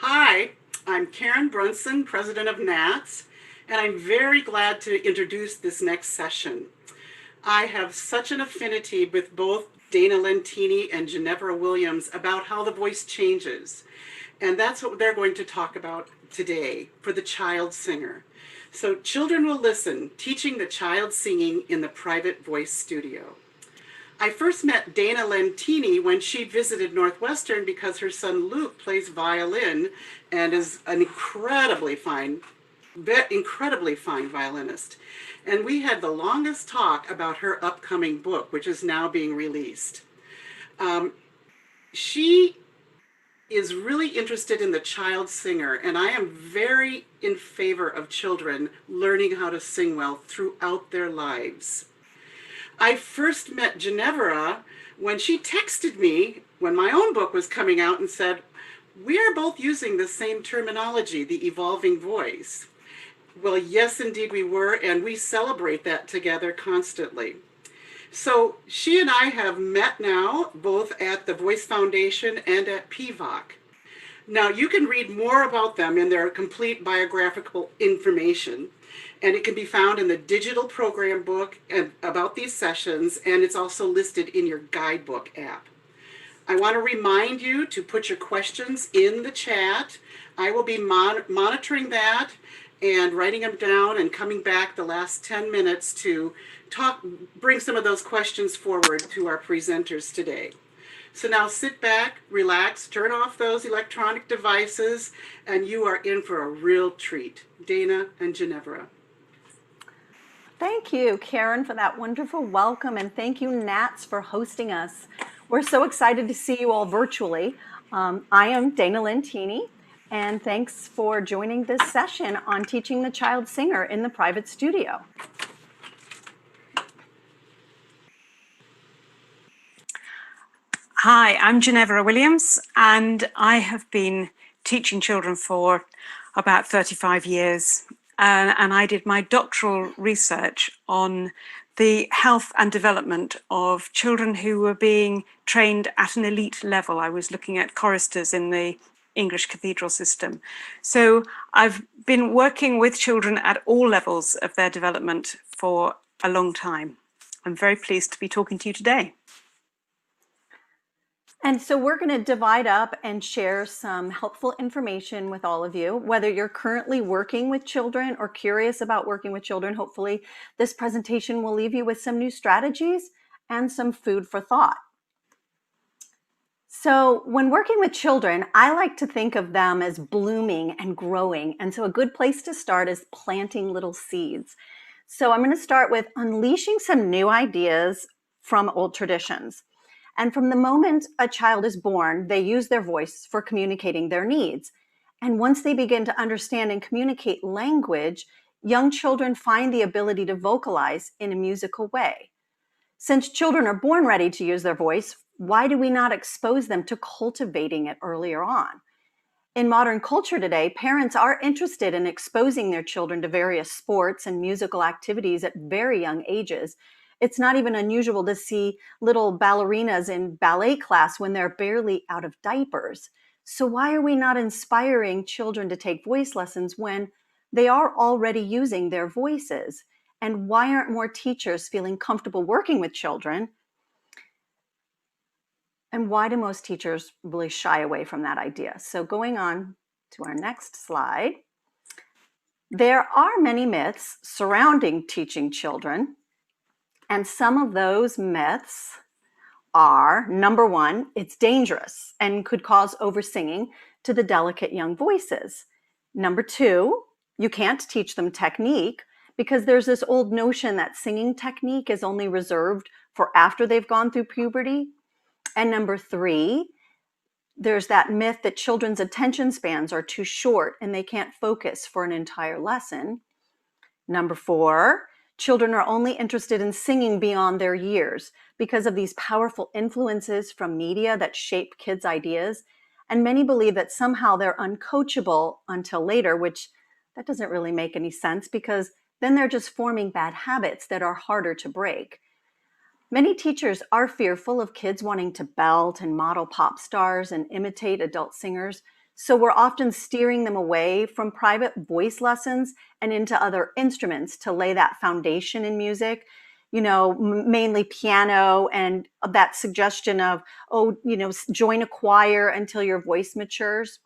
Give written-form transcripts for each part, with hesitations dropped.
Hi, I'm Karen Brunson, president of NATS, and I'm very glad to introduce this next session. I have such an affinity with both Dana Lentini and Ginevra Williams about how the voice changes. And that's what they're going to talk about today for the child singer. So children will listen, teaching the child singing in the private voice studio. I first met Dana Lentini when she visited Northwestern because her son Luke plays violin and is an incredibly fine violinist. And we had the longest talk about her upcoming book, which is now being released. She is really interested in the child singer, and I am very in favor of children learning how to sing well throughout their lives. I first met Ginevra when she texted me when my own book was coming out and said, "We are both using the same terminology, the evolving voice." Well, yes, indeed we were, and we celebrate that together constantly. So she and I have met now, both at the Voice Foundation and at PVOC. Now, you can read more about them in their complete biographical information, and it can be found in the digital program book and about these sessions, and it's also listed in your guidebook app. I want to remind you to put your questions in the chat. I will be monitoring that and writing them down and coming back the last 10 minutes to bring some of those questions forward to our presenters today. So now sit back, relax, turn off those electronic devices, and you are in for a real treat. Dana and Ginevra. Thank you, Karen, for that wonderful welcome, and thank you, NATS, for hosting us. We're so excited to see you all virtually. I am Dana Lentini, and thanks for joining this session on teaching the child singer in the private studio. Hi, I'm Ginevra Williams, and I have been teaching children for about 35 years. And I did my doctoral research on the health and development of children who were being trained at an elite level. I was looking at choristers in the English cathedral system. So I've been working with children at all levels of their development for a long time. I'm very pleased to be talking to you today. And so we're going to divide up and share some helpful information with all of you, whether you're currently working with children or curious about working with children. Hopefully this presentation will leave you with some new strategies and some food for thought. So when working with children, I like to think of them as blooming and growing. And so a good place to start is planting little seeds. So I'm going to start with unleashing some new ideas from old traditions. And from the moment a child is born, they use their voice for communicating their needs. And once they begin to understand and communicate language, young children find the ability to vocalize in a musical way. Since children are born ready to use their voice, why do we not expose them to cultivating it earlier on? In modern culture today, parents are interested in exposing their children to various sports and musical activities at very young ages. It's not even unusual to see little ballerinas in ballet class when they're barely out of diapers. So why are we not inspiring children to take voice lessons when they are already using their voices? And why aren't more teachers feeling comfortable working with children? And why do most teachers really shy away from that idea? So going on to our next slide, there are many myths surrounding teaching children. And some of those myths are, number one, it's dangerous and could cause oversinging to the delicate young voices. Number two, you can't teach them technique because there's this old notion that singing technique is only reserved for after they've gone through puberty. And number three, There's that myth that children's attention spans are too short and they can't focus for an entire lesson. Number 4, children are only interested in singing beyond their years because of these powerful influences from media that shape kids' ideas. And many believe that somehow they're uncoachable until later, which that doesn't really make any sense because then they're just forming bad habits that are harder to break. Many teachers are fearful of kids wanting to belt and model pop stars and imitate adult singers, so we're often steering them away from private voice lessons and into other instruments to lay that foundation in music, mainly piano, and that suggestion of, join a choir until your voice matures.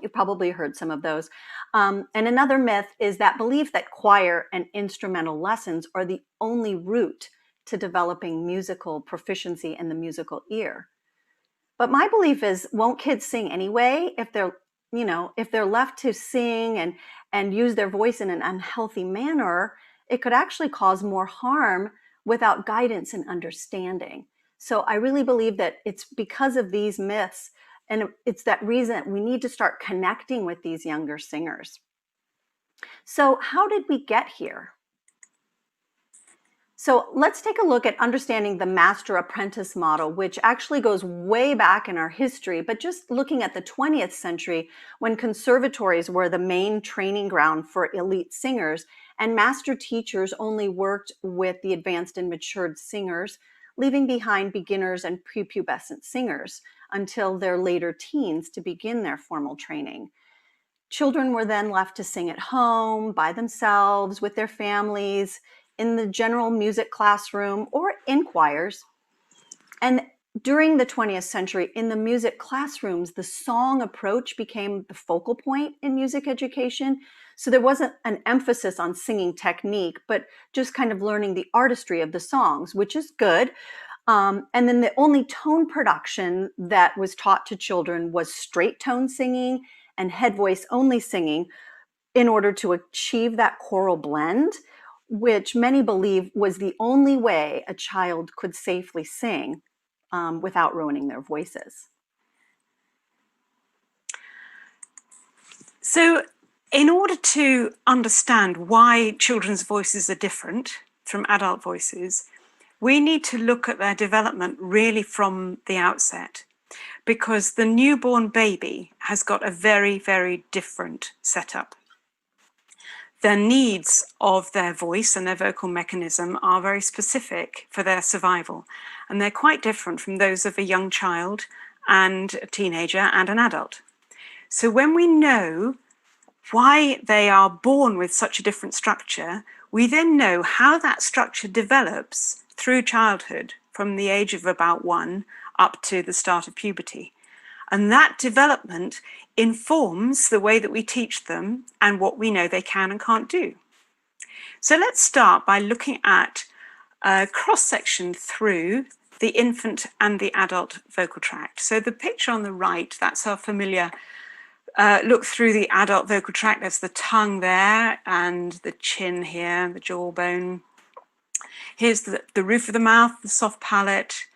You've probably heard some of those. And another myth is that belief that choir and instrumental lessons are the only route to developing musical proficiency and the musical ear. But my belief is, won't kids sing anyway if they're left to sing and use their voice in an unhealthy manner? It could actually cause more harm without guidance and understanding. So I really believe that it's because of these myths, and it's that reason we need to start connecting with these younger singers. So how did we get here? So let's take a look at understanding the master-apprentice model, which actually goes way back in our history, but just looking at the 20th century when conservatories were the main training ground for elite singers, and master teachers only worked with the advanced and matured singers, leaving behind beginners and prepubescent singers until their later teens to begin their formal training. Children were then left to sing at home, by themselves, with their families, in the general music classroom, or in choirs. And during the 20th century, in the music classrooms, the song approach became the focal point in music education. So there wasn't an emphasis on singing technique, but just kind of learning the artistry of the songs, which is good. And then the only tone production that was taught to children was straight tone singing and head voice only singing in order to achieve that choral blend, which many believe was the only way a child could safely sing without ruining their voices. So in order to understand why children's voices are different from adult voices, we need to look at their development really from the outset, because the newborn baby has got a very, very different setup. The needs of their voice and their vocal mechanism are very specific for their survival, and they're quite different from those of a young child and a teenager and an adult. So when we know why they are born with such a different structure, we then know how that structure develops through childhood from the age of about 1 up to the start of puberty. And that development informs the way that we teach them and what we know they can and can't do. So let's start by looking at a cross-section through the infant and the adult vocal tract. So the picture on the right, that's our familiar look through the adult vocal tract. There's the tongue there and the chin here, the jawbone. Here's the roof of the mouth, the soft palate,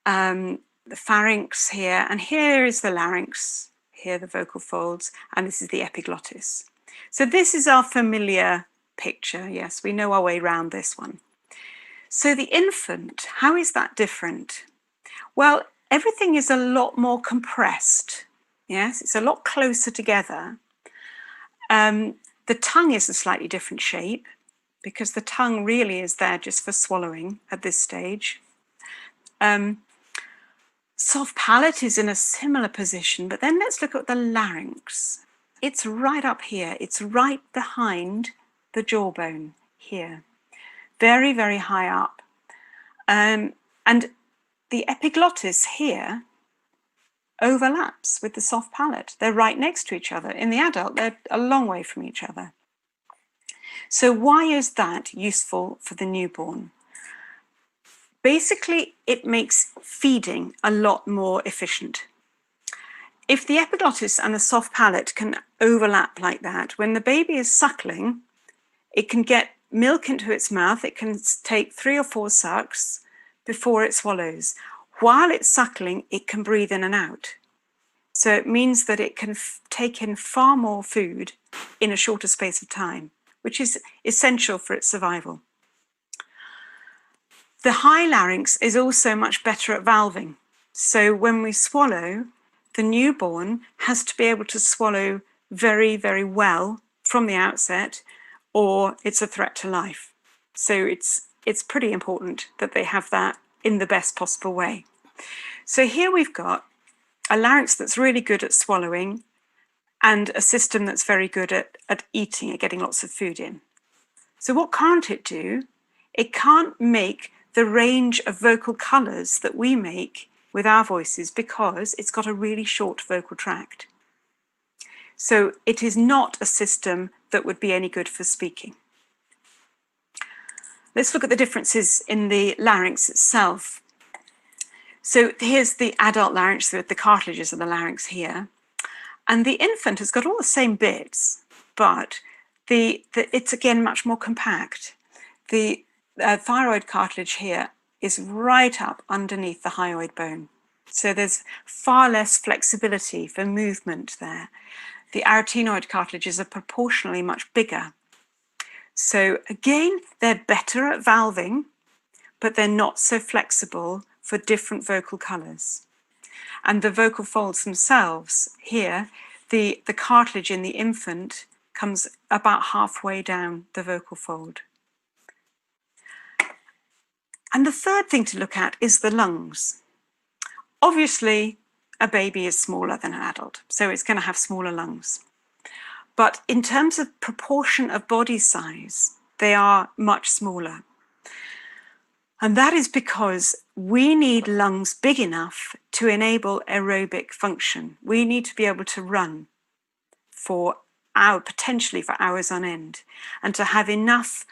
the pharynx here, and here is the larynx, here the vocal folds, and this is the epiglottis. So this is our familiar picture. Yes, we know our way around this one. So the infant, how is that different? Well, everything is a lot more compressed. Yes, it's a lot closer together. The tongue is a slightly different shape because the tongue really is there just for swallowing at this stage. Soft palate is in a similar position, but then let's look at the larynx. It's right up here. It's right behind the jawbone here. Very, very high up. And the epiglottis here overlaps with the soft palate. They're right next to each other. In the adult, they're a long way from each other. So why is that useful for the newborn? Basically, it makes feeding a lot more efficient. If the epiglottis and the soft palate can overlap like that, when the baby is suckling, it can get milk into its mouth. It can take 3 or 4 sucks before it swallows. While it's suckling, it can breathe in and out. So it means that it can take in far more food in a shorter space of time, which is essential for its survival. The high larynx is also much better at valving. So when we swallow, the newborn has to be able to swallow very, very well from the outset, or it's a threat to life. So it's pretty important that they have that in the best possible way. So here we've got a larynx that's really good at swallowing and a system that's very good at eating, at getting lots of food in. So what can't it do? It can't make the range of vocal colours that we make with our voices because it's got a really short vocal tract. So it is not a system that would be any good for speaking. Let's look at the differences in the larynx itself. So here's the adult larynx with the cartilages of the larynx here. And the infant has got all the same bits, but it's again much more compact. The thyroid cartilage here is right up underneath the hyoid bone. So there's far less flexibility for movement there. The arytenoid cartilages are proportionally much bigger. So again, they're better at valving, but they're not so flexible for different vocal colours. And the vocal folds themselves here, the cartilage in the infant comes about halfway down the vocal fold. And the third thing to look at is the lungs. Obviously, a baby is smaller than an adult, so it's going to have smaller lungs. But in terms of proportion of body size, they are much smaller. And that is because we need lungs big enough to enable aerobic function. We need to be able to run for potentially for hours on end, and to have enough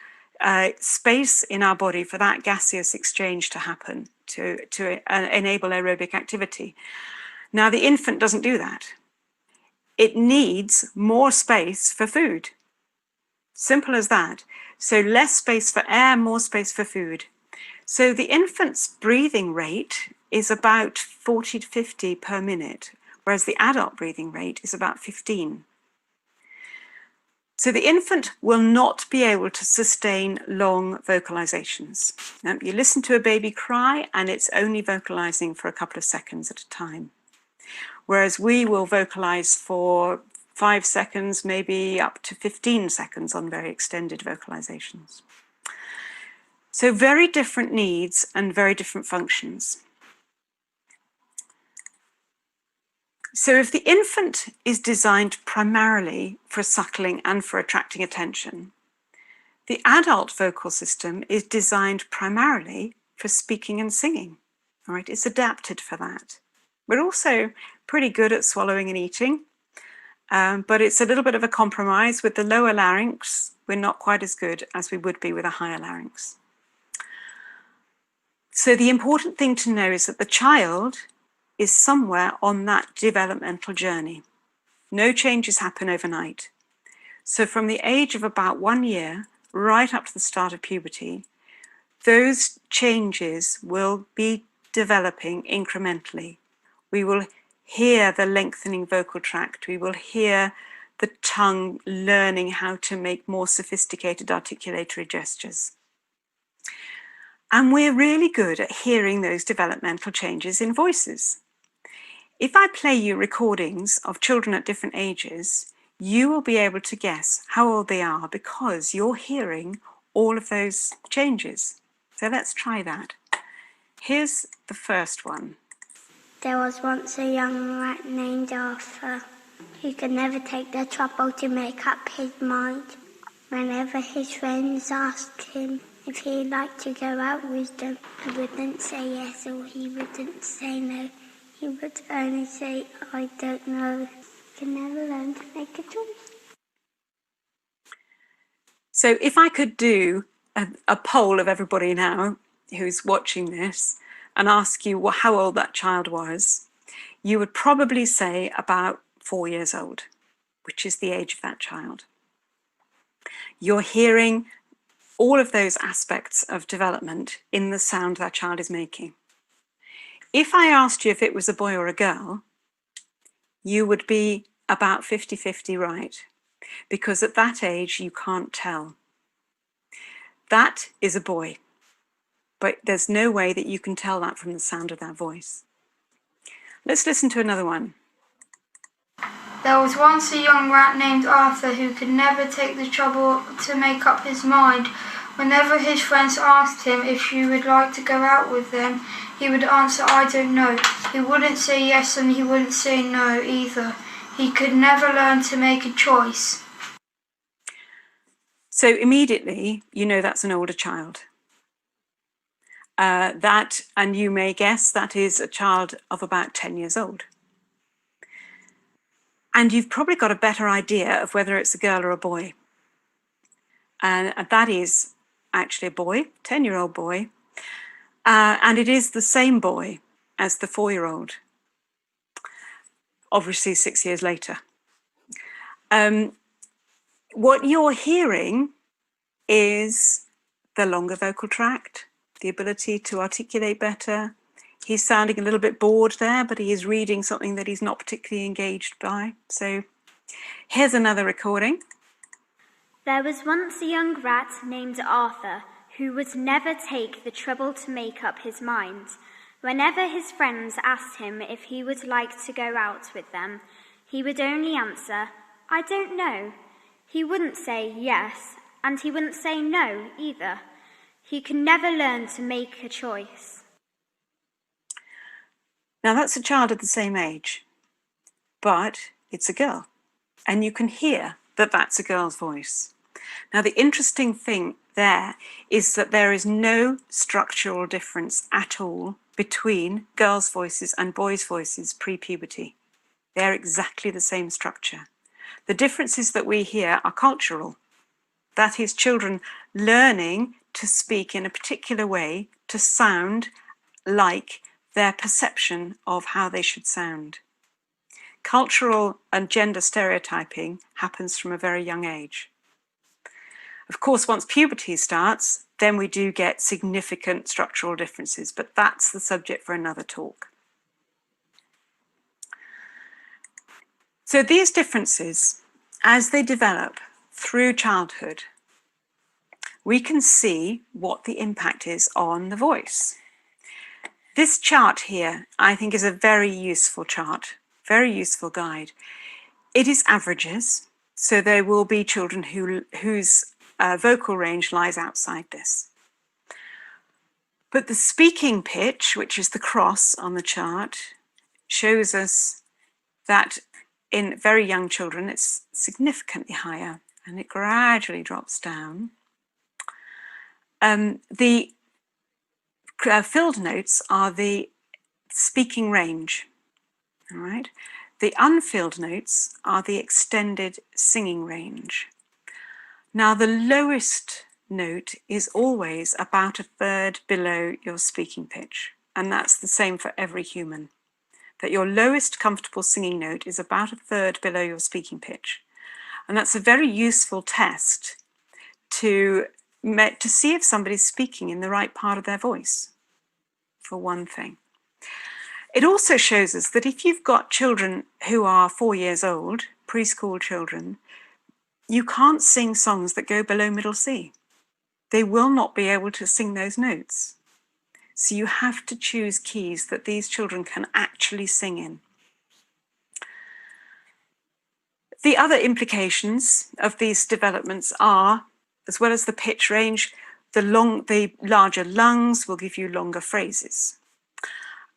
space in our body for that gaseous exchange to happen, to enable aerobic activity. Now, the infant doesn't do that. It needs more space for food. Simple as that. So less space for air, more space for food. So the infant's breathing rate is about 40 to 50 per minute, whereas the adult breathing rate is about 15. So the infant will not be able to sustain long vocalizations. Now, you listen to a baby cry and it's only vocalizing for a couple of seconds at a time. Whereas we will vocalize for 5 seconds, maybe up to 15 seconds on very extended vocalizations. So very different needs and very different functions. So if the infant is designed primarily for suckling and for attracting attention, the adult vocal system is designed primarily for speaking and singing. All right, it's adapted for that. We're also pretty good at swallowing and eating, but it's a little bit of a compromise. With the lower larynx, we're not quite as good as we would be with a higher larynx. So the important thing to know is that the child is somewhere on that developmental journey. No changes happen overnight. So from the age of about 1 year, right up to the start of puberty, those changes will be developing incrementally. We will hear the lengthening vocal tract. We will hear the tongue learning how to make more sophisticated articulatory gestures. And we're really good at hearing those developmental changes in voices. If I play you recordings of children at different ages, you will be able to guess how old they are because you're hearing all of those changes. So let's try that. Here's the first one. There was once a young rat named Arthur who could never take the trouble to make up his mind. Whenever his friends asked him if he'd like to go out with them, he wouldn't say yes or he wouldn't say no. He would only say, I don't know. He can never learn to make a choice. So if I could do a poll of everybody now who's watching this and ask you how old that child was, you would probably say about 4 years old, which is the age of that child. You're hearing all of those aspects of development in the sound that child is making. If I asked you if it was a boy or a girl, you would be about 50-50 right, because at that age you can't tell. That is a boy, but there's no way that you can tell that from the sound of that voice. Let's listen to another one. There was once a young rat named Arthur who could never take the trouble to make up his mind. Whenever his friends asked him if he would like to go out with them, he would answer, "I don't know." He wouldn't say yes and he wouldn't say no either. He could never learn to make a choice. So immediately, you know that's an older child. And you may guess that is a child of about 10 years old. And you've probably got a better idea of whether it's a girl or a boy. And that is actually a boy, 10-year-old boy. And it is the same boy as the 4-year-old, obviously 6 years later. What you're hearing is the longer vocal tract, the ability to articulate better. He's sounding a little bit bored there, but he is reading something that he's not particularly engaged by. So here's another recording. There was once a young rat named Arthur who would never take the trouble to make up his mind. Whenever his friends asked him if he would like to go out with them, he would only answer, "I don't know." He wouldn't say yes, and he wouldn't say no either. He could never learn to make a choice. Now that's a child of the same age, but it's a girl. And you can hear that that's a girl's voice. Now the interesting thing there is that there is no structural difference at all between girls' voices and boys' voices pre-puberty. They're exactly the same structure. The differences that we hear are cultural. That is, children learning to speak in a particular way to sound like their perception of how they should sound. Cultural and gender stereotyping happens from a very young age. Of course, once puberty starts, then we do get significant structural differences, but that's the subject for another talk. So these differences, as they develop through childhood, we can see what the impact is on the voice. This chart here, I think, is a very useful chart, very useful guide. It is averages, so there will be children whose vocal range lies outside this. But the speaking pitch, which is the cross on the chart, shows us that in very young children, it's significantly higher and it gradually drops down. The filled notes are the speaking range, all right? The unfilled notes are the extended singing range. Now, the lowest note is always about a third below your speaking pitch, and that's the same for every human, that your lowest comfortable singing note is about a third below your speaking pitch. And that's a very useful test to see if somebody's speaking in the right part of their voice, for one thing. It also shows us that if you've got children who are 4 years old, preschool children, you can't sing songs that go below middle C. They will not be able to sing those notes. So you have to choose keys that these children can actually sing in. The other implications of these developments are, as well as the pitch range, the larger lungs will give you longer phrases.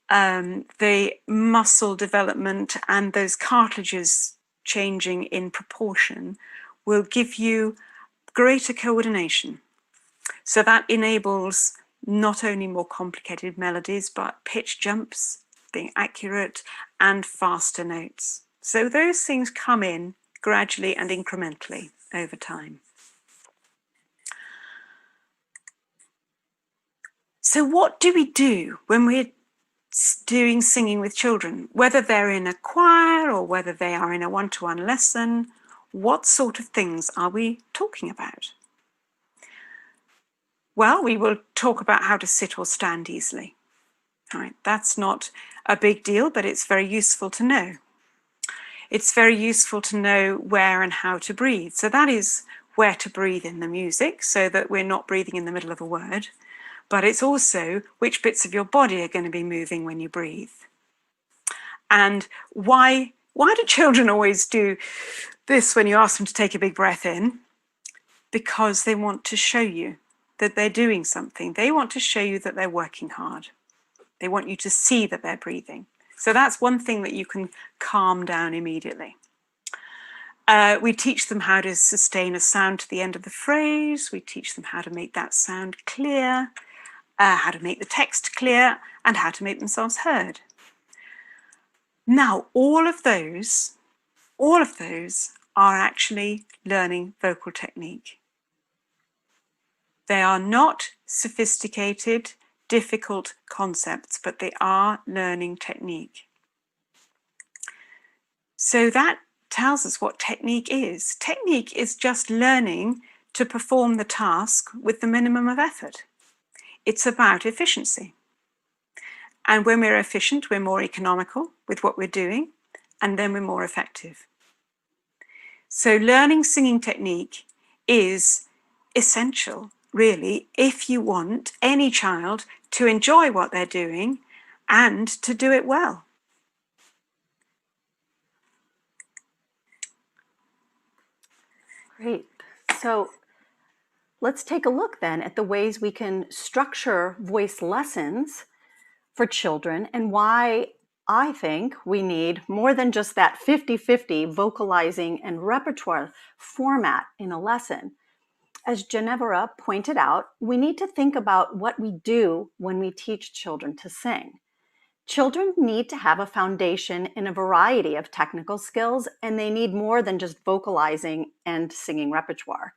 The muscle development and those cartilages changing in proportion will give you greater coordination. So that enables not only more complicated melodies, but pitch jumps, being accurate, and faster notes. So those things come in gradually and incrementally over time. So what do we do when we're doing singing with children? Whether they're in a choir or whether they are in a one-to-one lesson, what sort of things are we talking about? Well, we will talk about how to sit or stand easily. All right, that's not a big deal, but it's very useful to know. it's very useful to know where and how to breathe. So that is where to breathe in the music, so that we're not breathing in the middle of a word. But it's also which bits of your body are going to be moving when you breathe. And why do children always do this when you ask them to take a big breath in? Because they want to show you that they're doing something. They want to show you that they're working hard. They want you to see that they're breathing. So that's one thing that you can calm down immediately. We teach them how to sustain a sound to the end of the phrase. We teach them how to make that sound clear, how to make the text clear, and how to make themselves heard. Now, all of those are actually learning vocal technique. They are not sophisticated, difficult concepts, but they are learning technique. So that tells us what technique is. Technique is just learning to perform the task with the minimum of effort. It's about efficiency. And when we're efficient, we're more economical with what we're doing, and then we're more effective. So learning singing technique is essential, really, if you want any child to enjoy what they're doing and to do it well. Great. So let's take a look then at the ways we can structure voice lessons for children and why I think we need more than just that 50-50 vocalizing and repertoire format in a lesson. As Ginevra pointed out, we need to think about what we do when we teach children to sing. Children need to have a foundation in a variety of technical skills, and they need more than just vocalizing and singing repertoire.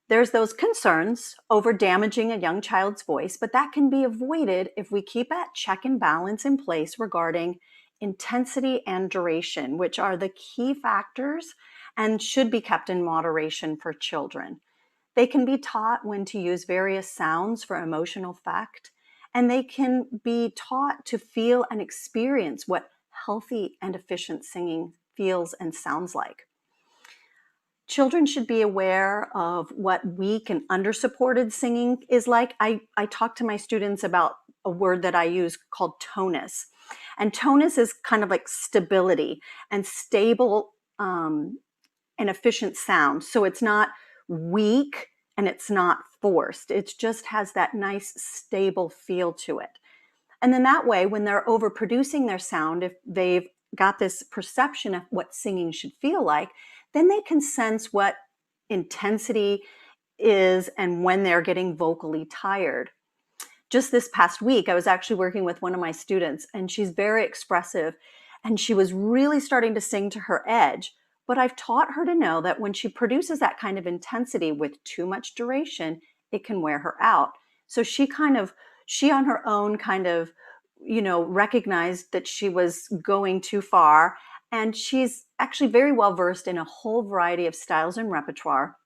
There's those concerns over damaging a young child's voice, but that can be avoided if we keep that check and balance in place regarding intensity and duration, which are the key factors and should be kept in moderation for children. They can be taught when to use various sounds for emotional effect, and they can be taught to feel and experience what healthy and efficient singing feels and sounds like. Children should be aware of what weak and under-supported singing is like. I talk to my students about a word that I use called tonus. And tonus is kind of like stability and stable and efficient sound. So it's not weak and it's not forced. It just has that nice stable feel to it. And then that way, when they're overproducing their sound, if they've got this perception of what singing should feel like, then they can sense what intensity is and when they're getting vocally tired. Just this past week, I was actually working with one of my students, and she's very expressive, and she was really starting to sing to her edge. But I've taught her to know that when she produces that kind of intensity with too much duration, it can wear her out. So she on her own kind of, recognized that she was going too far. And she's actually very well versed in a whole variety of styles and repertoire.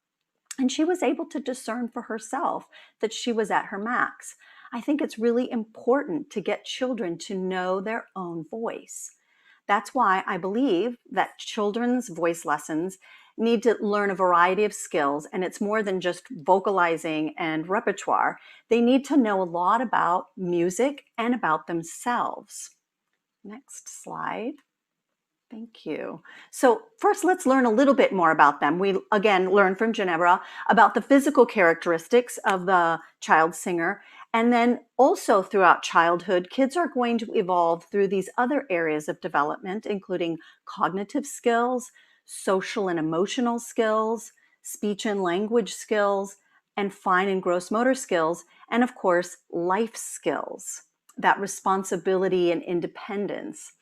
And she was able to discern for herself that she was at her max. I think it's really important to get children to know their own voice. That's why I believe that children's voice lessons need to learn a variety of skills, and it's more than just vocalizing and repertoire. They need to know a lot about music and about themselves. Next slide. Thank you. So first, let's learn a little bit more about them. We, again, learned from Ginevra about the physical characteristics of the child singer. And then also throughout childhood, kids are going to evolve through these other areas of development, including cognitive skills, social and emotional skills, speech and language skills, and fine and gross motor skills, and of course, life skills, that responsibility and independence.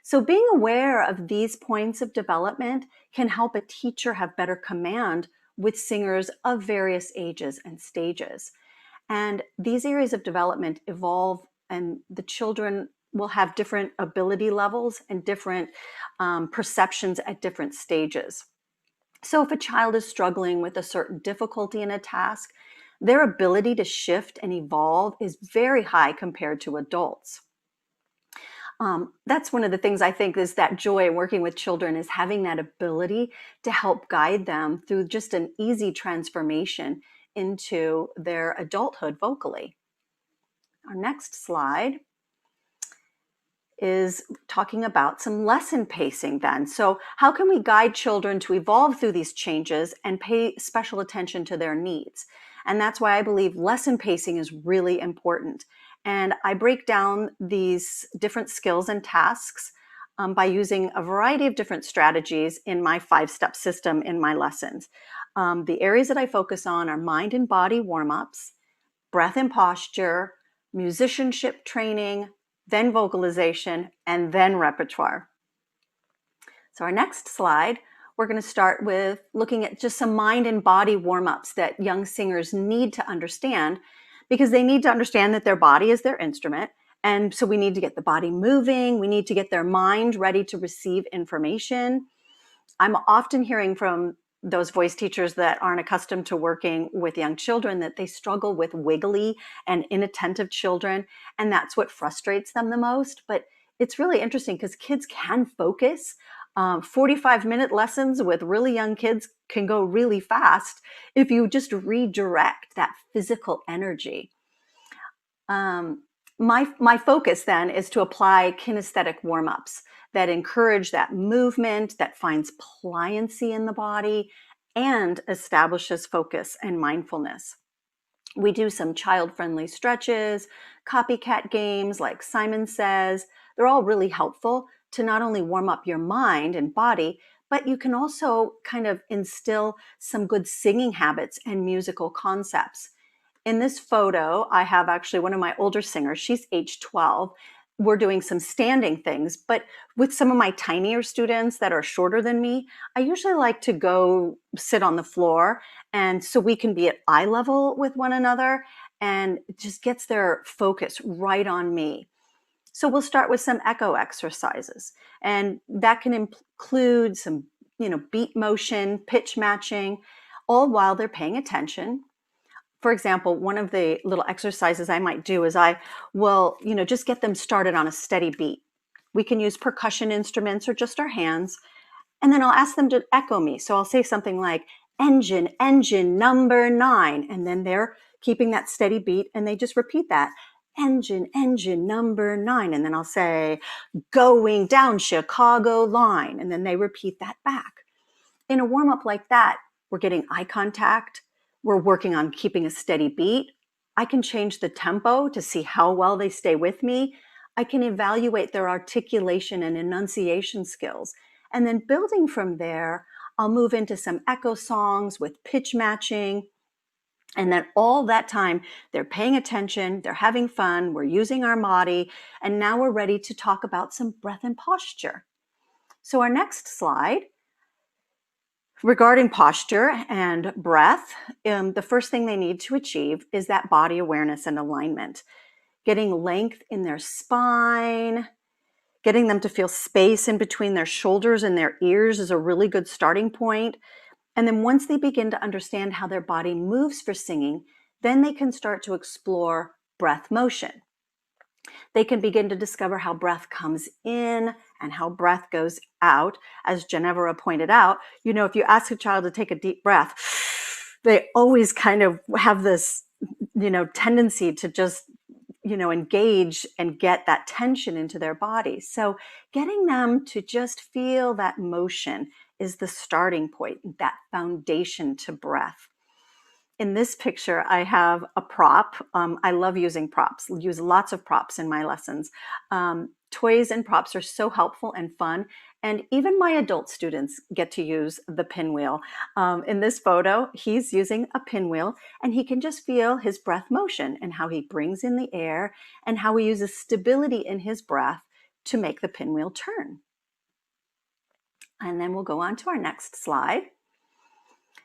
So being aware of these points of development can help a teacher have better command with singers of various ages and stages. And these areas of development evolve, and the children will have different ability levels and different perceptions at different stages. So if a child is struggling with a certain difficulty in a task, their ability to shift and evolve is very high compared to adults. That's one of the things I think is that joy working with children, is having that ability to help guide them through just an easy transformation into their adulthood vocally. Our next slide is talking about some lesson pacing then. So how can we guide children to evolve through these changes and pay special attention to their needs? And that's why I believe lesson pacing is really important. And I break down these different skills and tasks by using a variety of different strategies in my 5-step system in my lessons. The areas that I focus on are mind and body warm-ups, breath and posture, musicianship training, then vocalization, and then repertoire. So our next slide, we're going to start with looking at just some mind and body warm-ups that young singers need to understand, because they need to understand that their body is their instrument. And so we need to get the body moving. We need to get their mind ready to receive information. I'm often hearing from those voice teachers that aren't accustomed to working with young children that they struggle with wiggly and inattentive children, and that's what frustrates them the most. But it's really interesting because kids can focus. 45-minute lessons with really young kids can go really fast if you just redirect that physical energy. My focus then is to apply kinesthetic warm-ups that encourage that movement, that finds pliancy in the body, and establishes focus and mindfulness. We do some child-friendly stretches, copycat games like Simon Says. They're all really helpful to not only warm up your mind and body, but you can also kind of instill some good singing habits and musical concepts. In this photo, I have actually one of my older singers. She's age 12. We're doing some standing things, but with some of my tinier students that are shorter than me, I usually like to go sit on the floor, and so we can be at eye level with one another, and it just gets their focus right on me. So we'll start with some echo exercises, and that can include some, beat motion, pitch matching, all while they're paying attention. For example, one of the little exercises I might do is I will, just get them started on a steady beat. We can use percussion instruments or just our hands. And then I'll ask them to echo me. So I'll say something like, engine, engine, number 9. And then they're keeping that steady beat and they just repeat that. Engine, engine, number 9. And then I'll say, going down Chicago line. And then they repeat that back. In a warm-up like that, we're getting eye contact. We're working on keeping a steady beat. I can change the tempo to see how well they stay with me. I can evaluate their articulation and enunciation skills. And then building from there, I'll move into some echo songs with pitch matching. And then all that time, they're paying attention, they're having fun, we're using our body, and now we're ready to talk about some breath and posture. So our next slide, regarding posture and breath, the first thing they need to achieve is that body awareness and alignment. Getting length in their spine, getting them to feel space in between their shoulders and their ears is a really good starting point. And then once they begin to understand how their body moves for singing, then they can start to explore breath motion. They can begin to discover how breath comes in and how breath goes out. As Genevra pointed out, if you ask a child to take a deep breath, they always kind of have this, tendency to just, engage and get that tension into their body. So getting them to just feel that motion is the starting point, that foundation to breath. In this picture, I have a prop. I love using props. I use lots of props in my lessons. Toys and props are so helpful and fun. And even my adult students get to use the pinwheel. In this photo, he's using a pinwheel and he can just feel his breath motion and how he brings in the air and how he uses stability in his breath to make the pinwheel turn. And then we'll go on to our next slide.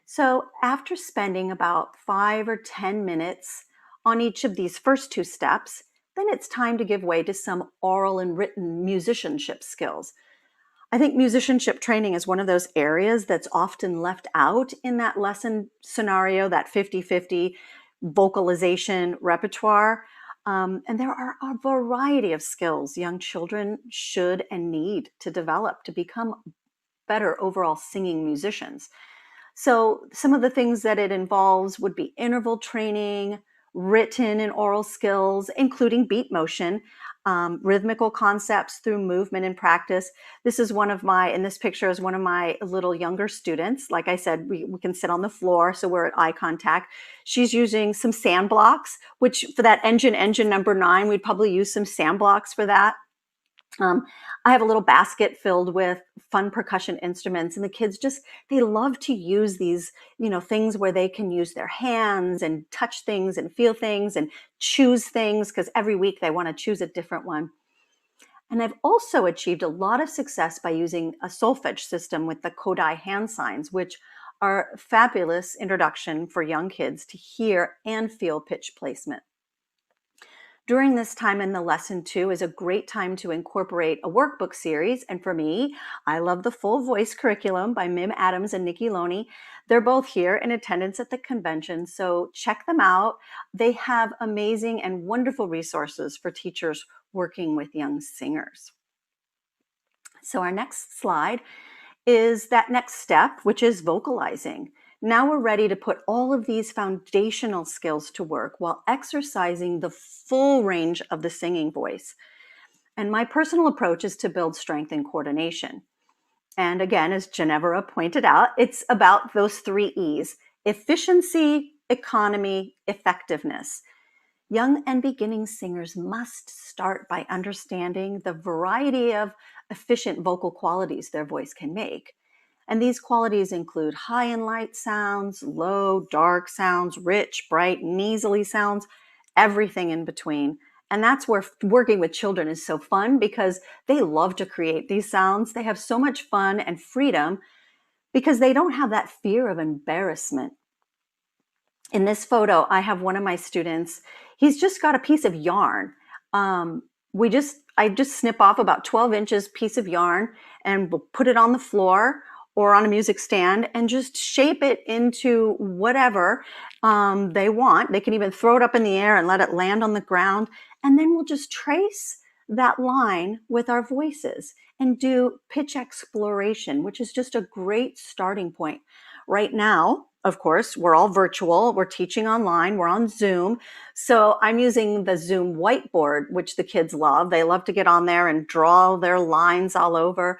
So after spending about 5 or 10 minutes on each of these first 2 steps, then it's time to give way to some oral and written musicianship skills. I think musicianship training is one of those areas that's often left out in that lesson scenario, that 50-50 vocalization repertoire. And there are a variety of skills young children should and need to develop to become better overall singing musicians. So, some of the things that it involves would be interval training, written and oral skills, including beat motion, rhythmical concepts through movement and practice. This is one of my, in this picture is one of my little younger students. Like I said, we can sit on the floor, so we're at eye contact. She's using some sand blocks, which for that engine number 9, we'd probably use some sand blocks for that. I have a little basket filled with fun percussion instruments, and the kids they love to use these, things where they can use their hands and touch things and feel things and choose things, because every week they want to choose a different one. And I've also achieved a lot of success by using a solfege system with the Kodai hand signs, which are a fabulous introduction for young kids to hear and feel pitch placement. During this time in the lesson too is a great time to incorporate a workbook series. And for me, I love the Full Voice Curriculum by Mim Adams and Nikki Loney. They're both here in attendance at the convention, so check them out. They have amazing and wonderful resources for teachers working with young singers. So our next slide is that next step, which is vocalizing. Now we're ready to put all of these foundational skills to work while exercising the full range of the singing voice. And my personal approach is to build strength and coordination. And again, as Ginevra pointed out, it's about those 3 E's: efficiency, economy, effectiveness. Young and beginning singers must start by understanding the variety of efficient vocal qualities their voice can make. And these qualities include high and light sounds, low, dark sounds, rich, bright, nasally sounds, everything in between. And that's where working with children is so fun, because they love to create these sounds. They have so much fun and freedom because they don't have that fear of embarrassment. In this photo, I have one of my students. He's just got a piece of yarn. I just snip off about 12 inches piece of yarn and we'll put it on the floor or on a music stand and just shape it into whatever they want. They can even throw it up in the air and let it land on the ground. And then we'll just trace that line with our voices and do pitch exploration, which is just a great starting point. Right now, of course, we're all virtual. We're teaching online. We're on Zoom. So I'm using the Zoom whiteboard, which the kids love. They love to get on there and draw their lines all over.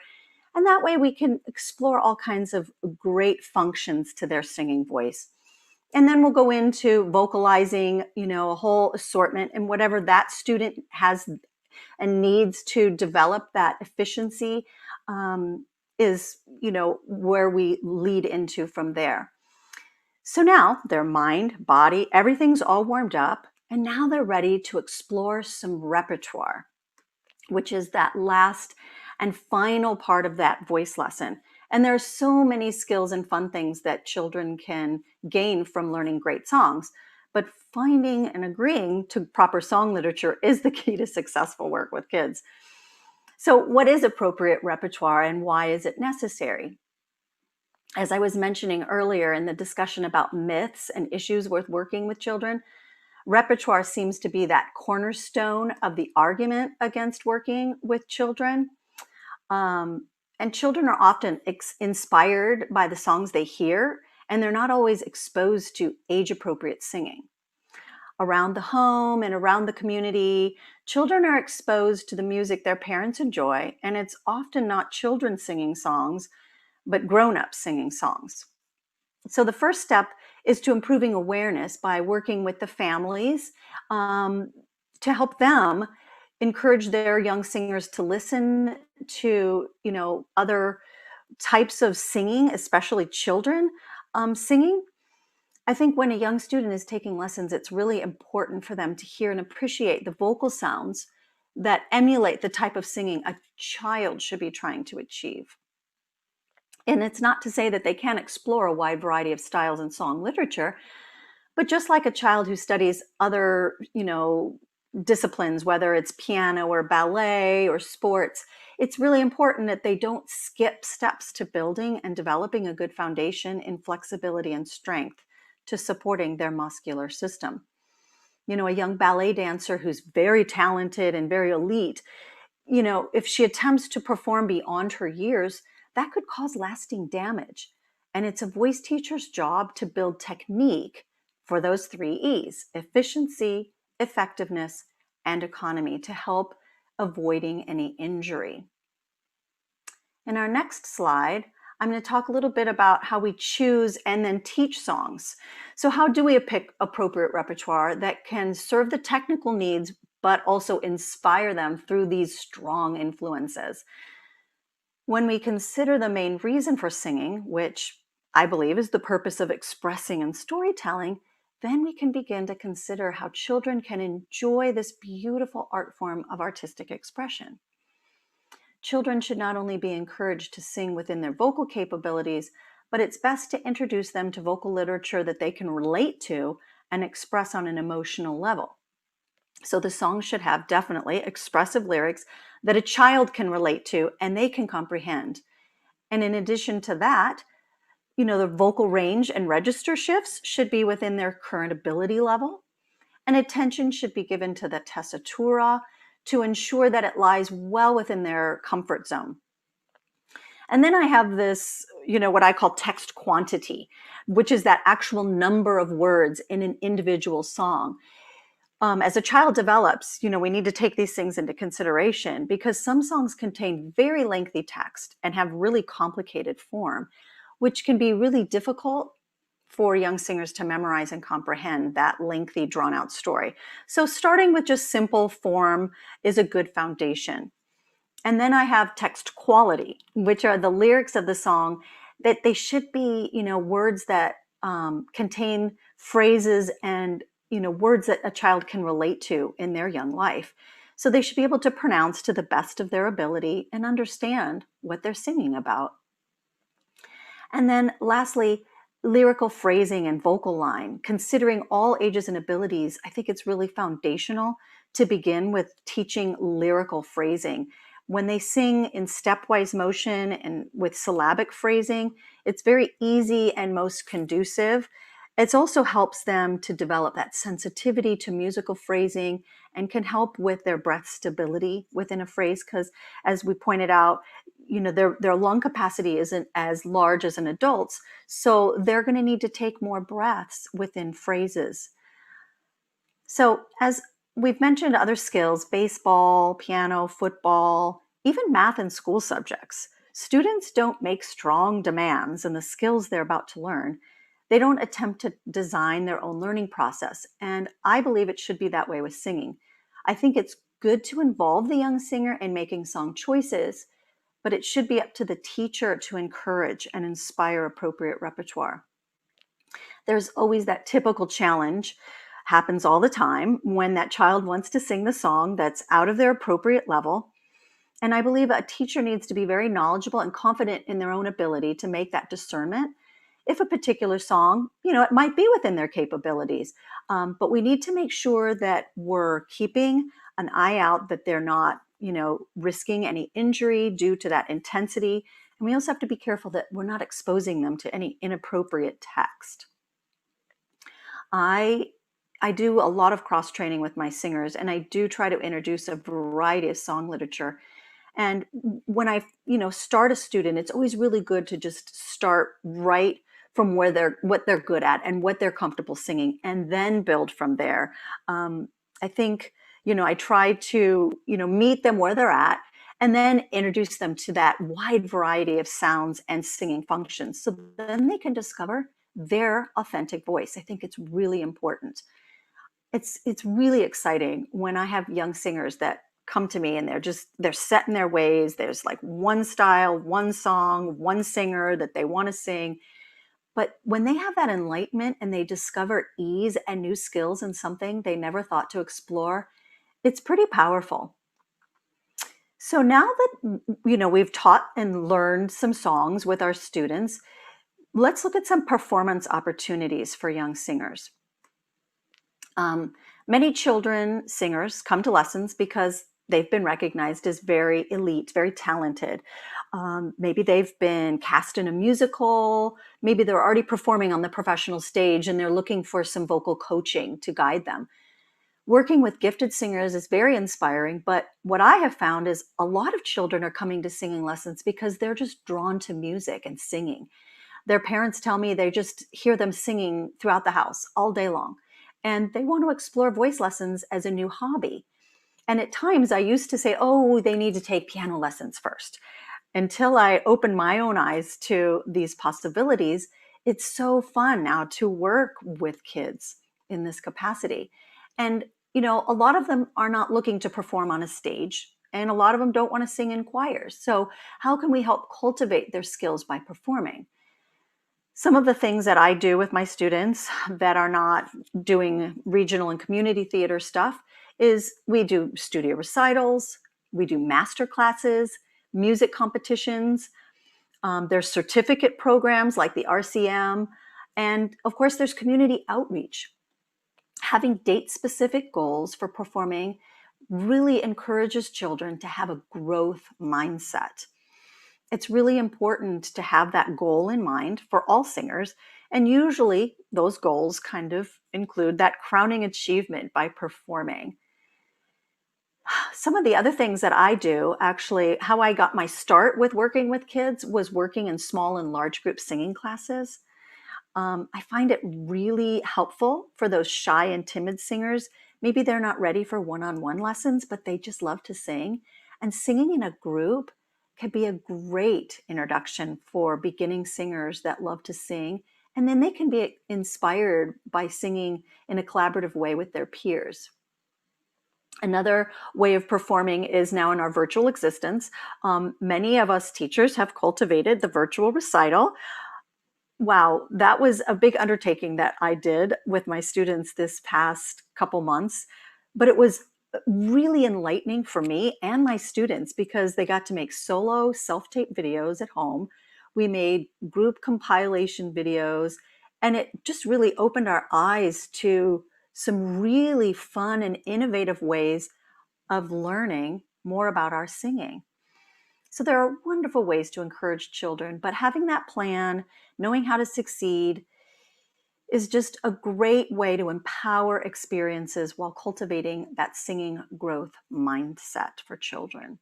And that way we can explore all kinds of great functions to their singing voice. And then we'll go into vocalizing, a whole assortment, and whatever that student has and needs to develop that efficiency is, where we lead into from there. So now their mind, body, everything's all warmed up, and now they're ready to explore some repertoire, which is that last and final part of that voice lesson. And there are so many skills and fun things that children can gain from learning great songs, but finding and agreeing to proper song literature is the key to successful work with kids. So what is appropriate repertoire and why is it necessary? As I was mentioning earlier in the discussion about myths and issues with working with children, repertoire seems to be that cornerstone of the argument against working with children. And children are often inspired by the songs they hear, and they're not always exposed to age-appropriate singing. Around the home and around the community, children are exposed to the music their parents enjoy, and it's often not children singing songs, but grown-ups singing songs. So the first step is to improving awareness by working with the families to help them encourage their young singers to listen to, other types of singing, especially children singing. I think when a young student is taking lessons, it's really important for them to hear and appreciate the vocal sounds that emulate the type of singing a child should be trying to achieve. And it's not to say that they can't explore a wide variety of styles in song literature, but just like a child who studies other, disciplines, whether it's piano or ballet or sports, it's really important that they don't skip steps to building and developing a good foundation in flexibility and strength to supporting their muscular system. A young ballet dancer who's very talented and very elite, if she attempts to perform beyond her years, that could cause lasting damage. And it's a voice teacher's job to build technique for those 3 E's: efficiency, effectiveness, and economy, to help avoiding any injury. In our next slide, I'm going to talk a little bit about how we choose and then teach songs. So how do we pick appropriate repertoire that can serve the technical needs, but also inspire them through these strong influences? When we consider the main reason for singing, which I believe is the purpose of expressing and storytelling, then we can begin to consider how children can enjoy this beautiful art form of artistic expression. Children should not only be encouraged to sing within their vocal capabilities, but it's best to introduce them to vocal literature that they can relate to and express on an emotional level. So the song should have definitely expressive lyrics that a child can relate to and they can comprehend. And in addition to that, the vocal range and register shifts should be within their current ability level. And attention should be given to the tessitura to ensure that it lies well within their comfort zone. And then I have this, what I call text quantity, which is that actual number of words in an individual song. As a child develops, we need to take these things into consideration, because some songs contain very lengthy text and have really complicated form, which can be really difficult for young singers to memorize and comprehend that lengthy, drawn-out story. So starting with just simple form is a good foundation. And then I have text quality, which are the lyrics of the song, that they should be, words that contain phrases and, words that a child can relate to in their young life. So they should be able to pronounce to the best of their ability and understand what they're singing about. And then lastly, lyrical phrasing and vocal line. Considering all ages and abilities, I think it's really foundational to begin with teaching lyrical phrasing. When they sing in stepwise motion and with syllabic phrasing, it's very easy and most conducive. It also helps them to develop that sensitivity to musical phrasing and can help with their breath stability within a phrase, because as we pointed out, their lung capacity isn't as large as an adult's, so they're going to need to take more breaths within phrases. So as we've mentioned other skills, baseball, piano, football, even math and school subjects, students don't make strong demands in the skills they're about to learn. They don't attempt to design their own learning process, and I believe it should be that way with singing. I think it's good to involve the young singer in making song choices, but it should be up to the teacher to encourage and inspire appropriate repertoire. There's always that typical challenge, happens all the time, when that child wants to sing the song that's out of their appropriate level. And I believe a teacher needs to be very knowledgeable and confident in their own ability to make that discernment. If a particular song, it might be within their capabilities, but we need to make sure that we're keeping an eye out that they're not risking any injury due to that intensity. And we also have to be careful that we're not exposing them to any inappropriate text. I do a lot of cross training with my singers, and I do try to introduce a variety of song literature. And when I, start a student, it's always really good to just start right from what they're good at and what they're comfortable singing, and then build from there. I think, I try to, meet them where they're at and then introduce them to that wide variety of sounds and singing functions, so then they can discover their authentic voice. I think it's really important. It's really exciting when I have young singers that come to me and they're set in their ways. There's like one style, one song, one singer that they want to sing. But when they have that enlightenment and they discover ease and new skills in something they never thought to explore, it's pretty powerful. So now that we've taught and learned some songs with our students, let's look at some performance opportunities for young singers. Many children singers come to lessons because they've been recognized as very elite, very talented. Maybe they've been cast in a musical. Maybe they're already performing on the professional stage and they're looking for some vocal coaching to guide them. Working with gifted singers is very inspiring, but what I have found is a lot of children are coming to singing lessons because they're just drawn to music and singing. Their parents tell me they just hear them singing throughout the house all day long, and they want to explore voice lessons as a new hobby. And at times I used to say, oh, they need to take piano lessons first. Until I opened my own eyes to these possibilities, it's so fun now to work with kids in this capacity. And, a lot of them are not looking to perform on a stage, and a lot of them don't want to sing in choirs. So, how can we help cultivate their skills by performing? Some of the things that I do with my students that are not doing regional and community theater stuff is we do studio recitals, we do master classes, music competitions. There's certificate programs like the RCM. And of course, there's community outreach. Having date-specific goals for performing really encourages children to have a growth mindset. It's really important to have that goal in mind for all singers. And usually those goals kind of include that crowning achievement by performing. Some of the other things that I do, actually, how I got my start with working with kids was working in small and large group singing classes. I find it really helpful for those shy and timid singers. Maybe they're not ready for one-on-one lessons, but they just love to sing. And singing in a group can be a great introduction for beginning singers that love to sing. And then they can be inspired by singing in a collaborative way with their peers. Another way of performing is now in our virtual existence. Many of us teachers have cultivated the virtual recital. Wow, that was a big undertaking that I did with my students this past couple months, but it was really enlightening for me and my students because they got to make solo self-tape videos at home. We made group compilation videos, and it just really opened our eyes to some really fun and innovative ways of learning more about our singing. So there are wonderful ways to encourage children, but having that plan, knowing how to succeed, is just a great way to empower experiences while cultivating that singing growth mindset for children.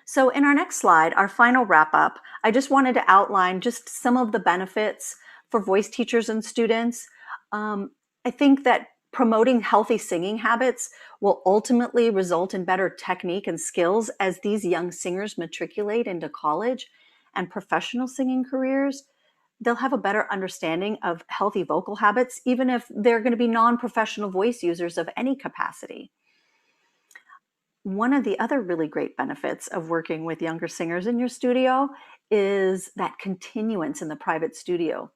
So in our next slide, our final wrap up, I just wanted to outline just some of the benefits for voice teachers and students. I think that promoting healthy singing habits will ultimately result in better technique and skills as these young singers matriculate into college and professional singing careers. They'll have a better understanding of healthy vocal habits, even if they're going to be non-professional voice users of any capacity. One of the other really great benefits of working with younger singers in your studio is that continuance in the private studio.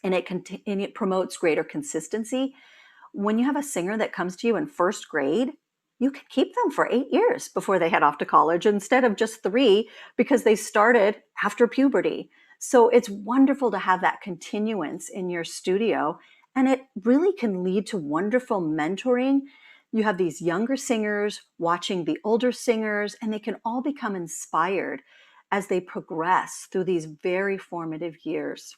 And it promotes greater consistency. When you have a singer that comes to you in first grade, you can keep them for 8 years before they head off to college instead of just 3 because they started after puberty. So it's wonderful to have that continuance in your studio, and it really can lead to wonderful mentoring. You have these younger singers watching the older singers, and they can all become inspired as they progress through these very formative years.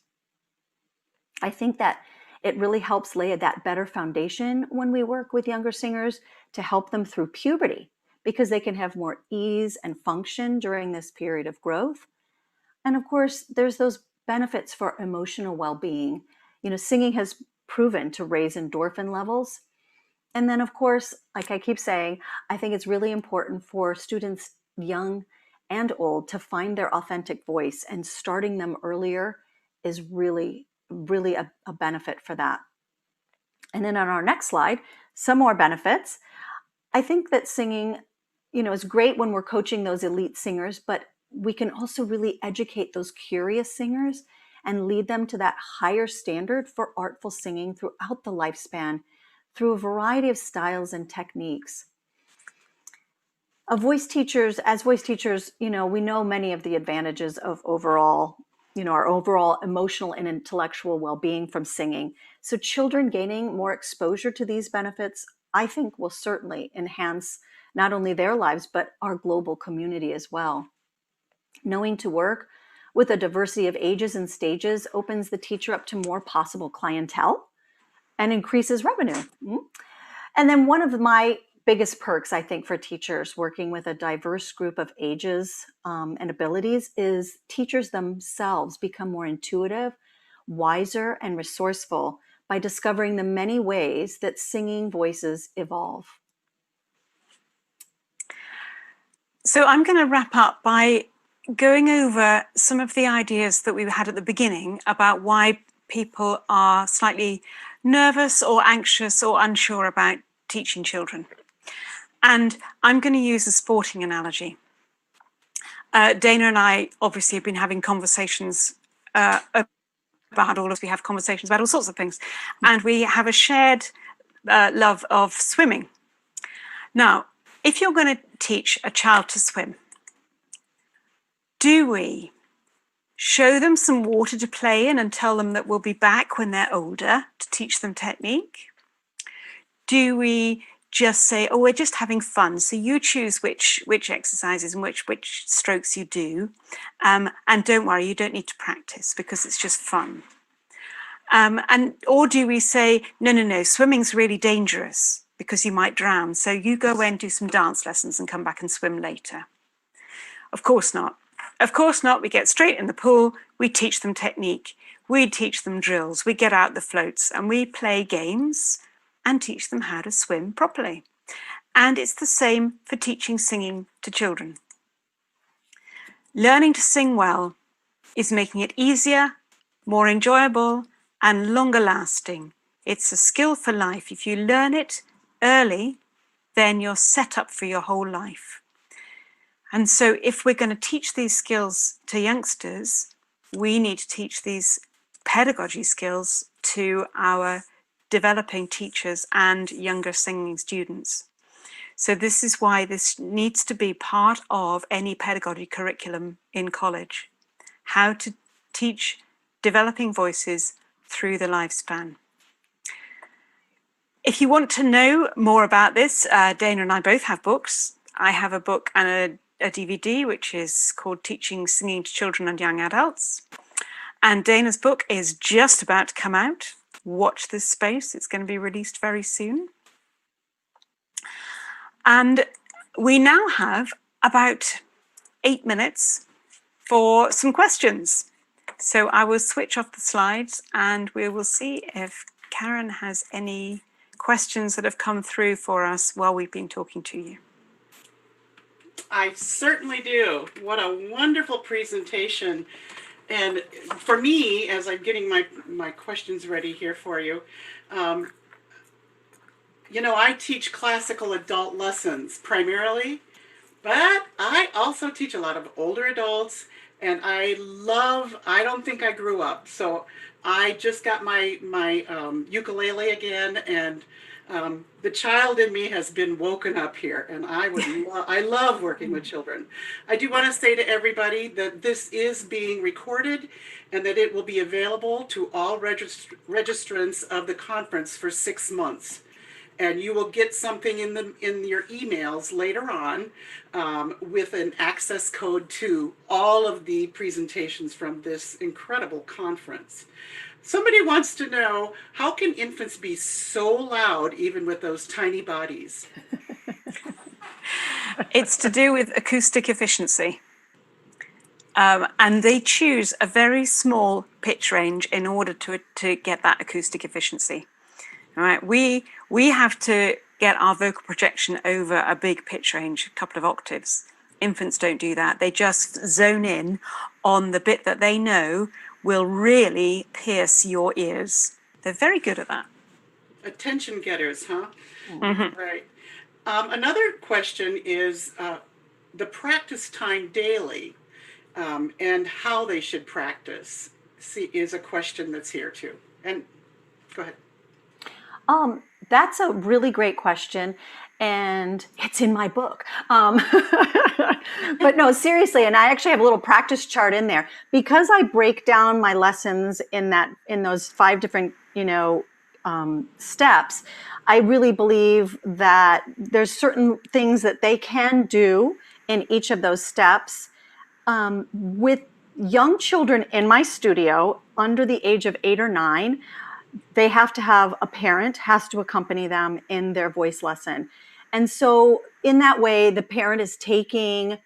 I think that it really helps lay that better foundation when we work with younger singers to help them through puberty because they can have more ease and function during this period of growth. And of course, there's those benefits for emotional well-being. Singing has proven to raise endorphin levels. And then, of course, like I keep saying, I think it's really important for students, young and old, to find their authentic voice, and starting them earlier is really a benefit for that. And then on our next slide, some more benefits. I think that singing, is great when we're coaching those elite singers, but we can also really educate those curious singers and lead them to that higher standard for artful singing throughout the lifespan through a variety of styles and techniques. As voice teachers, we know many of the advantages of our overall emotional and intellectual well-being from singing. So children gaining more exposure to these benefits, I think, will certainly enhance not only their lives, but our global community as well. Knowing to work with a diversity of ages and stages opens the teacher up to more possible clientele and increases revenue. And then one of my biggest perks, I think, for teachers working with a diverse group of ages and abilities is teachers themselves become more intuitive, wiser, and resourceful by discovering the many ways that singing voices evolve. So I'm going to wrap up by going over some of the ideas that we had at the beginning about why people are slightly nervous or anxious or unsure about teaching children. And I'm going to use a sporting analogy. Dana and I obviously have been having conversations about all of we have conversations about all sorts of things. And we have a shared love of swimming. Now, if you're going to teach a child to swim, do we show them some water to play in and tell them that we'll be back when they're older to teach them technique? Do we just say, oh, we're just having fun, so you choose which exercises and which strokes you do, and don't worry, you don't need to practice because it's just fun? Or do we say, no, swimming's really dangerous because you might drown, so you go away and do some dance lessons and come back and swim later? Of course not. Of course not. We get straight in the pool, we teach them technique, we teach them drills, we get out the floats and we play games and teach them how to swim properly. And it's the same for teaching singing to children. Learning to sing well is making it easier, more enjoyable, and longer lasting. It's a skill for life. If you learn it early, then you're set up for your whole life. And so if we're going to teach these skills to youngsters, we need to teach these pedagogy skills to our developing teachers and younger singing students. So this is why this needs to be part of any pedagogy curriculum in college, how to teach developing voices through the lifespan. If you want to know more about this, Dana and I both have books. I have a book and a DVD, which is called Teaching Singing to Children and Young Adults. And Dana's book is just about to come out. Watch this space. It's going to be released very soon. And we now have about 8 minutes for some questions. So I will switch off the slides and we will see if Karen has any questions that have come through for us while we've been talking to you. I certainly do. What a wonderful presentation. And for me, as I'm getting my questions ready here for you, I teach classical adult lessons primarily, but I also teach a lot of older adults, and I don't think I grew up. So I just got my ukulele again, and the child in me has been woken up here, and I love working with children. I do want to say to everybody that this is being recorded and that it will be available to all registrants of the conference for 6 months. And you will get something in your emails later on with an access code to all of the presentations from this incredible conference. Somebody wants to know, how can infants be so loud even with those tiny bodies? It's to do with acoustic efficiency. And they choose a very small pitch range in order to get that acoustic efficiency. All right, we have to get our vocal projection over a big pitch range, a couple of octaves. Infants don't do that. They just zone in on the bit that they know will really pierce your ears. They're very good at that. Attention getters, huh? Mm-hmm. Right. Another question is the practice time daily and how they should practice is a question that's here too. And go ahead. That's a really great question, and it's in my book. But no, seriously, and I actually have a little practice chart in there because I break down my lessons in those 5 different, steps. I really believe that there's certain things that they can do in each of those steps. With young children in my studio under the age of 8 or 9, they have to have a parent has to accompany them in their voice lesson. And so in that way, the parent is taking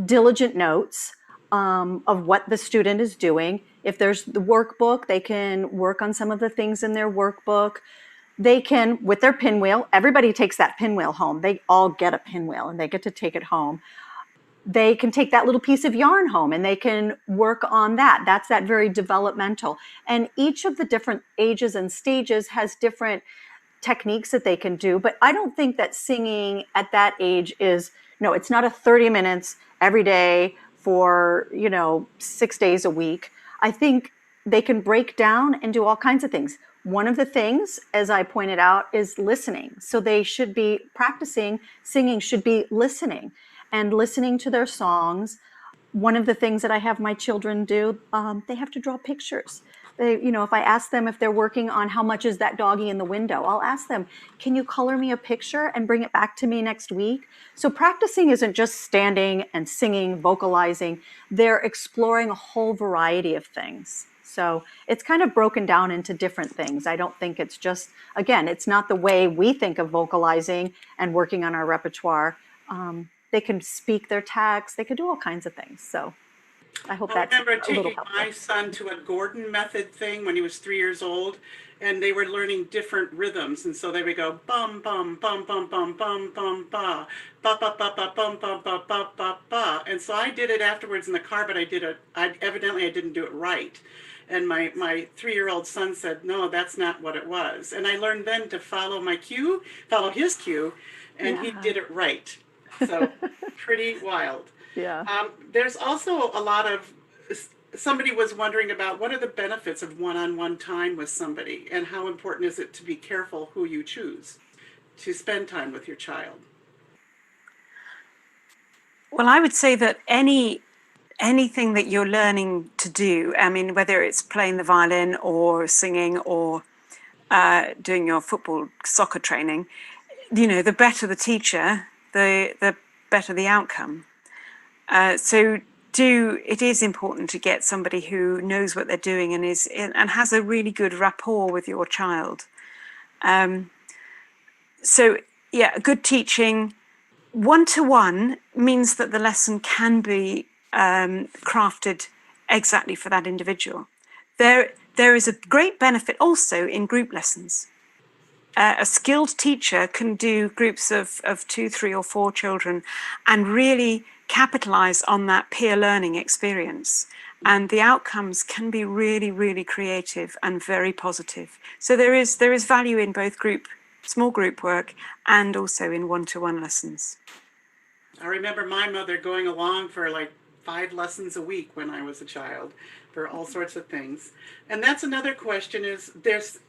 diligent notes of what the student is doing. If there's the workbook, they can work on some of the things in their workbook. They can, with their pinwheel, everybody takes that pinwheel home. They all get a pinwheel and they get to take it home. They can take that little piece of yarn home and they can work on that. That's that very developmental. And each of the different ages and stages has different techniques that they can do. But I don't think that singing at that age is, no, it's not a 30 minutes every day for, 6 days a week. I think they can break down and do all kinds of things. One of the things, as I pointed out, is listening. So they should be practicing singing, should be listening and listening to their songs. One of the things that I have my children do, they have to draw pictures. They, if I ask them if they're working on how much is that doggy in the window, I'll ask them, can you color me a picture and bring it back to me next week? So practicing isn't just standing and singing, vocalizing. They're exploring a whole variety of things. So it's kind of broken down into different things. I don't think it's just, again, it's not the way we think of vocalizing and working on our repertoire. They can speak their text. They can do all kinds of things. So I hope I that's remember a little taking helpful. my son to a Gordon method thing when he was 3 years old, and they were learning different rhythms. And so they would go bum, bum, bum, bum, bum, bum, bum, ba, ba, ba, ba, ba, bum, ba, ba, ba, ba, ba. And so I did it afterwards in the car, but I didn't do it right. And my 3-year-old son said, no, that's not what it was. And I learned then to follow his cue, and he did it right. So pretty wild. Yeah. There's also a lot of, somebody was wondering about what are the benefits of one-on-one time with somebody and how important is it to be careful who you choose to spend time with your child? Well, I would say that anything that you're learning to do, I mean, whether it's playing the violin or singing or doing your soccer training, the better the teacher, the better the outcome. So it is important to get somebody who knows what they're doing and has a really good rapport with your child. Good teaching. One-to-one means that the lesson can be crafted exactly for that individual. There is a great benefit also in group lessons. A skilled teacher can do groups of 2, 3, or 4 children and really capitalize on that peer learning experience. And the outcomes can be really, really creative and very positive. So there is value in both small group work and also in one-to-one lessons. I remember my mother going along for like 5 lessons a week when I was a child for all sorts of things. And that's another question is this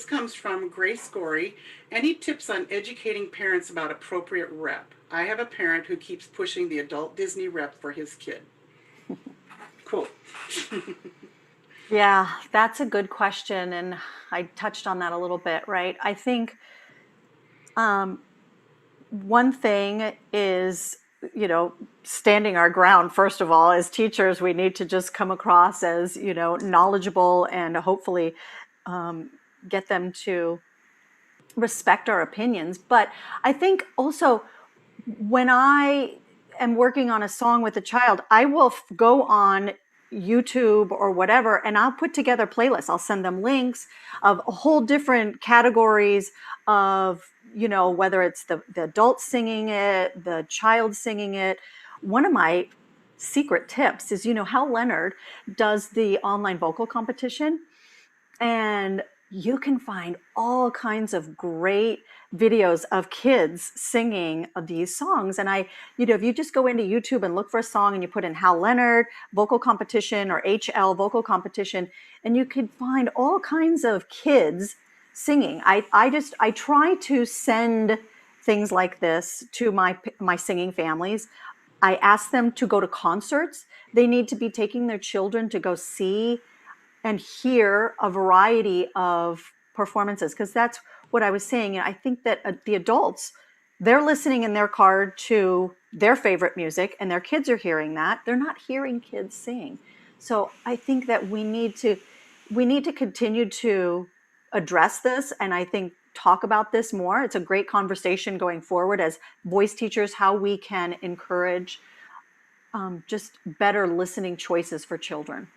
comes from Grace Gorey. Any tips on educating parents about appropriate rep? I have a parent who keeps pushing the adult Disney rep for his kid. Cool. Yeah, that's a good question. And I touched on that a little bit, right? I think one thing is, standing our ground. First of all, as teachers, we need to just come across as, knowledgeable and hopefully get them to respect our opinions. But I think also when I am working on a song with a child, I will go on YouTube or whatever, and I'll put together playlists. I'll send them links of a whole different categories of, whether it's the adult singing it, the child singing it. One of my secret tips is, Hal Leonard does the online vocal competition, and you can find all kinds of great videos of kids singing these songs. And if you just go into YouTube and look for a song and you put in Hal Leonard vocal competition or HL vocal competition, and you can find all kinds of kids singing. I try to send things like this to my singing families. I ask them to go to concerts. They need to be taking their children to go see and hear a variety of performances, because that's what I was saying. I think that the adults, they're listening in their car to their favorite music and their kids are hearing that. They're not hearing kids sing. So I think that we need to continue to address this and I think talk about this more. It's a great conversation going forward as voice teachers, how we can encourage just better listening choices for children.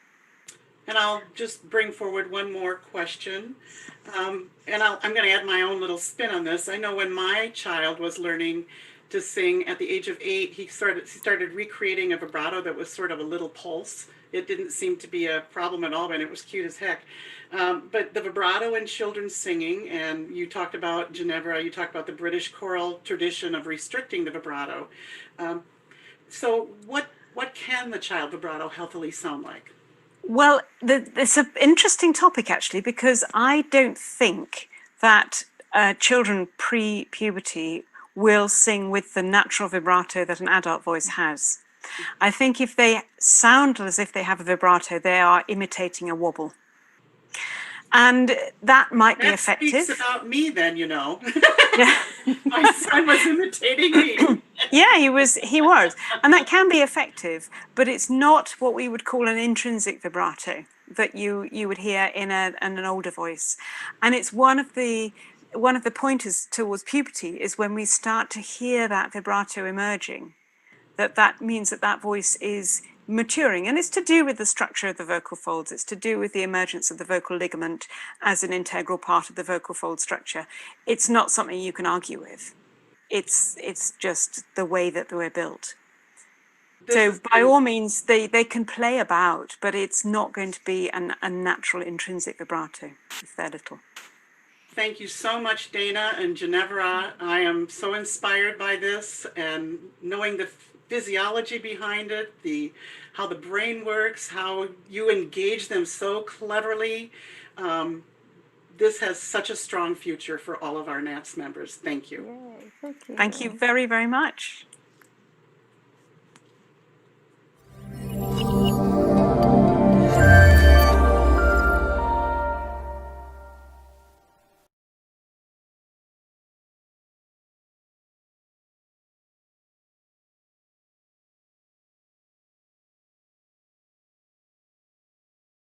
And I'll just bring forward one more question. I'm going to add my own little spin on this. I know when my child was learning to sing at the age of 8, he started recreating a vibrato that was sort of a little pulse. It didn't seem to be a problem at all, and it was cute as heck. But the vibrato in children's singing, and you talked about Ginevra, you talked about the British choral tradition of restricting the vibrato. So what can the child vibrato healthily sound like? Well, it's an interesting topic, actually, because I don't think that children pre-puberty will sing with the natural vibrato that an adult voice has. I think if they sound as if they have a vibrato, they are imitating a wobble. And that might be effective. That speaks about me then, you know. Yeah. My son was imitating me. Yeah, he was. And that can be effective, but it's not what we would call an intrinsic vibrato that you would hear in an older voice. And it's one of the pointers towards puberty is when we start to hear that vibrato emerging, that means that voice is maturing, and it's to do with the structure of the vocal folds. It's to do with the emergence of the vocal ligament as an integral part of the vocal fold structure. It's not something you can argue with. It's just the way that we're built. So by all means, they can play about, but it's not going to be a natural intrinsic vibrato if they're little. Thank you so much, Dana and Ginevra. I am so inspired by this, and knowing the physiology behind it, how the brain works, how you engage them so cleverly. This has such a strong future for all of our NATS members. Thank you. Yay, thank you. Thank you very, very much.